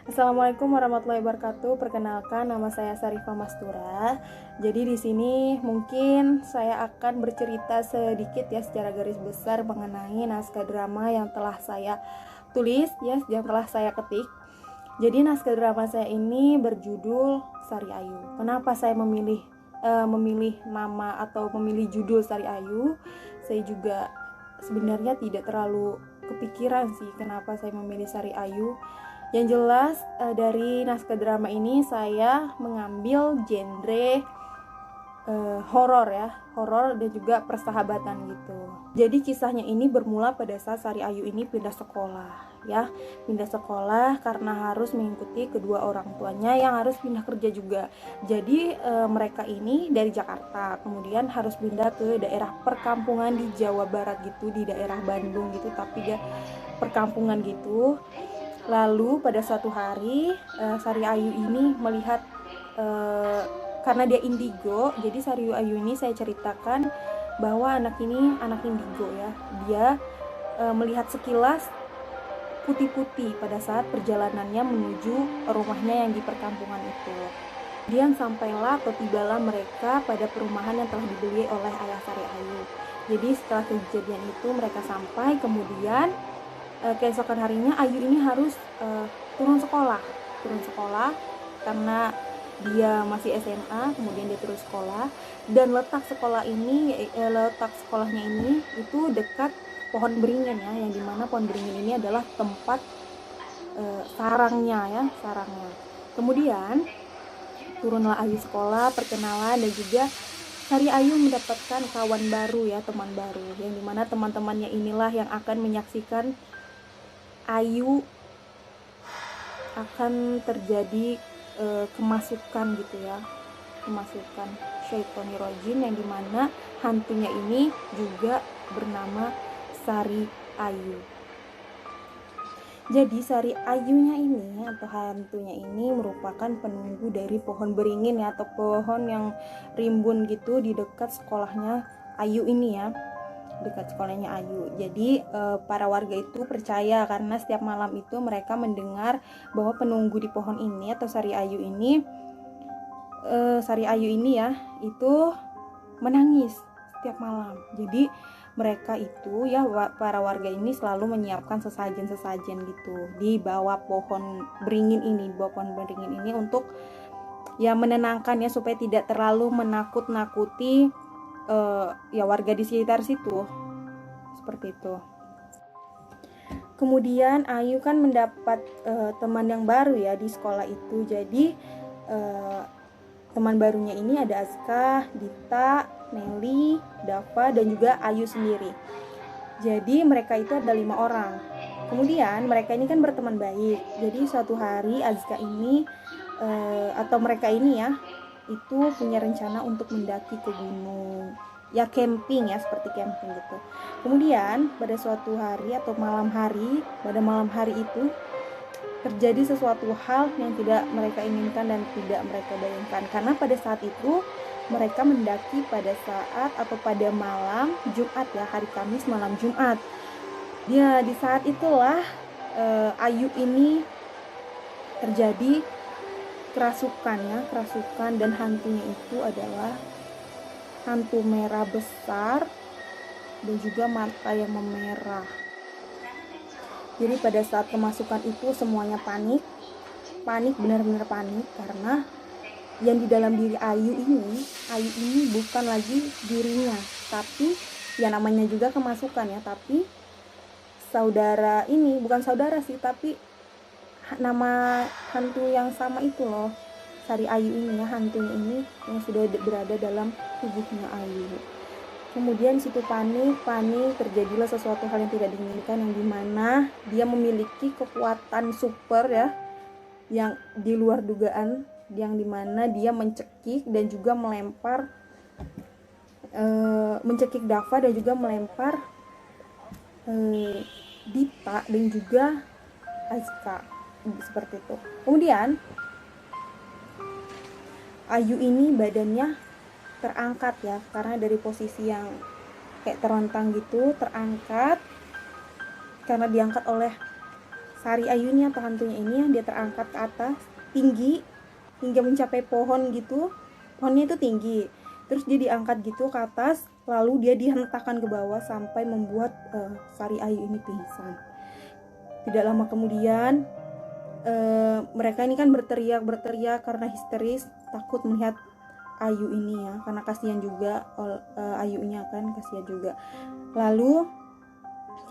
Assalamualaikum warahmatullahi wabarakatuh. Perkenalkan, nama saya Sarifah Mastura. Jadi di sini mungkin saya akan bercerita sedikit ya secara garis besar mengenai naskah drama yang telah saya tulis ya, yang telah saya ketik. Jadi naskah drama saya ini berjudul Sari Ayu. Kenapa saya memilih nama atau memilih judul Sari Ayu? Saya juga sebenarnya tidak terlalu kepikiran sih kenapa saya memilih Sari Ayu. Yang jelas dari naskah drama ini saya mengambil genre horor ya, horor dan juga persahabatan gitu. Jadi kisahnya ini bermula pada saat Sari Ayu ini pindah sekolah ya, pindah sekolah karena harus mengikuti kedua orang tuanya yang harus pindah kerja juga. Jadi mereka ini dari Jakarta, kemudian harus pindah ke daerah perkampungan di Jawa Barat gitu, di daerah Bandung gitu, tapi dia perkampungan gitu. Lalu pada suatu hari Sari Ayu ini melihat karena dia indigo, jadi Sari Ayu ini saya ceritakan bahwa anak ini anak indigo ya. Dia melihat sekilas putih-putih pada saat perjalanannya menuju rumahnya yang di perkampungan itu. Kemudian sampailah atau tibalah mereka pada perumahan yang telah dibeli oleh ayah Sari Ayu. Jadi setelah kejadian itu mereka sampai, kemudian keesokan harinya Ayu ini harus turun sekolah karena dia masih SMA, kemudian dia turun sekolah, dan letak sekolahnya ini itu dekat pohon beringin ya, yang dimana pohon beringin ini adalah tempat sarangnya. Kemudian turunlah Ayu sekolah, perkenalan, dan juga Sari Ayu mendapatkan kawan baru ya, teman baru, yang dimana teman-temannya inilah yang akan menyaksikan Ayu akan terjadi kemasukan gitu ya, kemasukan syaitonir rajim, yang dimana hantunya ini juga bernama Sari Ayu. Jadi Sari Ayunya ini atau hantunya ini merupakan penunggu dari pohon beringin ya, atau pohon yang rimbun gitu di dekat sekolahnya Ayu ini ya, dekat sekolahnya Ayu. Jadi para warga itu percaya karena setiap malam itu mereka mendengar bahwa penunggu di pohon ini atau Sari Ayu ini ya itu menangis setiap malam. Jadi mereka itu ya, para warga ini selalu menyiapkan sesajen gitu di bawah pohon beringin ini, untuk ya menenangkan ya, supaya tidak terlalu menakut-nakuti ya warga di sekitar situ, seperti itu. Kemudian Ayu kan mendapat teman yang baru ya di sekolah itu. Jadi teman barunya ini ada Azka, Dita, Nelly, Dava, dan juga Ayu sendiri. Jadi mereka itu ada 5 orang. Kemudian mereka ini kan berteman baik. Jadi suatu hari Azka ini atau mereka ini ya itu punya rencana untuk mendaki ke gunung ya, camping ya, seperti camping gitu. Kemudian pada suatu hari atau pada malam hari itu terjadi sesuatu hal yang tidak mereka inginkan dan tidak mereka bayangkan, karena pada saat itu mereka mendaki pada saat atau pada malam Jumat ya, hari Kamis malam Jumat ya. Di saat itulah Ayu ini terjadi kerasukan, dan hantunya itu adalah hantu merah besar dan juga mata yang memerah. Jadi pada saat kemasukan itu semuanya panik, benar-benar panik, karena yang di dalam diri Ayu ini bukan lagi dirinya, tapi ya namanya juga kemasukan ya, tapi saudara ini bukan saudara sih, tapi nama hantu yang sama itu loh, Sari Ayu ini ya, hantunya ini yang sudah berada dalam tubuhnya Ayu. Kemudian situ panik, terjadilah sesuatu hal yang tidak diinginkan, yang dimana dia memiliki kekuatan super ya, yang di luar dugaan, yang dimana dia mencekik dan juga melempar mencekik Dava dan juga melempar Dita dan juga Azka, seperti itu. Kemudian Ayu ini badannya terangkat ya, karena dari posisi yang kayak terontang gitu, terangkat karena diangkat oleh Sari Ayu ini atau hantunya ini dia terangkat ke atas tinggi hingga mencapai pohon gitu. Pohonnya itu tinggi, terus dia diangkat gitu ke atas, lalu dia dihentakkan ke bawah sampai membuat Sari Ayu ini pingsan. Tidak lama kemudian mereka ini kan berteriak karena histeris, takut melihat Ayu ini ya, karena kasihan juga Ayunya kan, kasihan juga. Lalu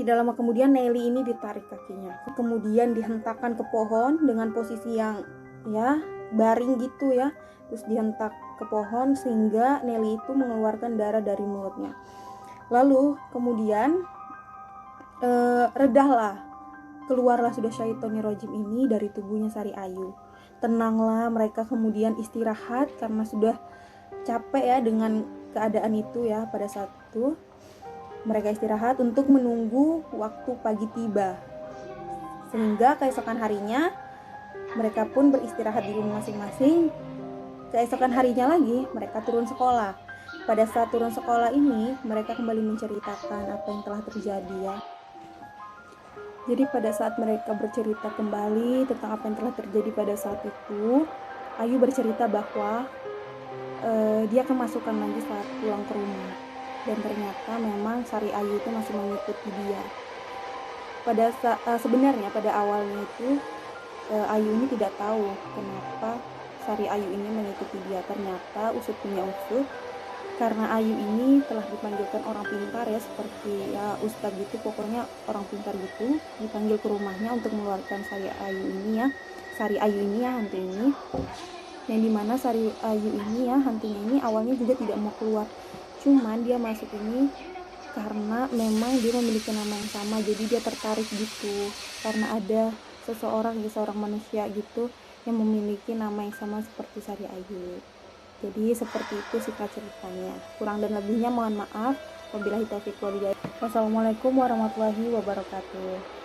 tidak lama kemudian Nelly ini ditarik kakinya, kemudian dihentakkan ke pohon dengan posisi yang ya baring gitu ya, terus dihentak ke pohon sehingga Nelly itu mengeluarkan darah dari mulutnya. Lalu kemudian redahlah, keluarlah sudah syaitonir rojim ini dari tubuhnya Sari Ayu. Tenanglah mereka, kemudian istirahat karena sudah capek ya dengan keadaan itu ya. Pada saat itu mereka istirahat untuk menunggu waktu pagi tiba, sehingga keesokan harinya mereka pun beristirahat di rumah masing-masing. Keesokan harinya lagi mereka turun sekolah. Pada saat turun sekolah ini mereka kembali menceritakan apa yang telah terjadi ya. Jadi pada saat mereka bercerita kembali tentang apa yang telah terjadi pada saat itu, Ayu bercerita bahwa dia kemasukan lagi saat pulang ke rumah, dan ternyata memang Sari Ayu itu masih mengikuti dia. Sebenarnya pada awalnya itu Ayu ini tidak tahu kenapa Sari Ayu ini mengikuti dia. Ternyata usut punya usut, karena Ayu ini telah dipanggilkan orang pintar ya, seperti ya ustadz gitu, pokoknya orang pintar gitu, dipanggil ke rumahnya untuk mengeluarkan Sari Ayu ini ya, hantu ini. Yang dimana Sari Ayu ini ya, hantunya ini awalnya juga tidak mau keluar, cuman dia masuk ini karena memang dia memiliki nama yang sama, jadi dia tertarik gitu karena ada seorang manusia gitu yang memiliki nama yang sama seperti Sari Ayu. Jadi seperti itu singkat ceritanya. Kurang dan lebihnya mohon maaf. Wabillahi taufiq wal hidayah. Wassalamualaikum warahmatullahi wabarakatuh.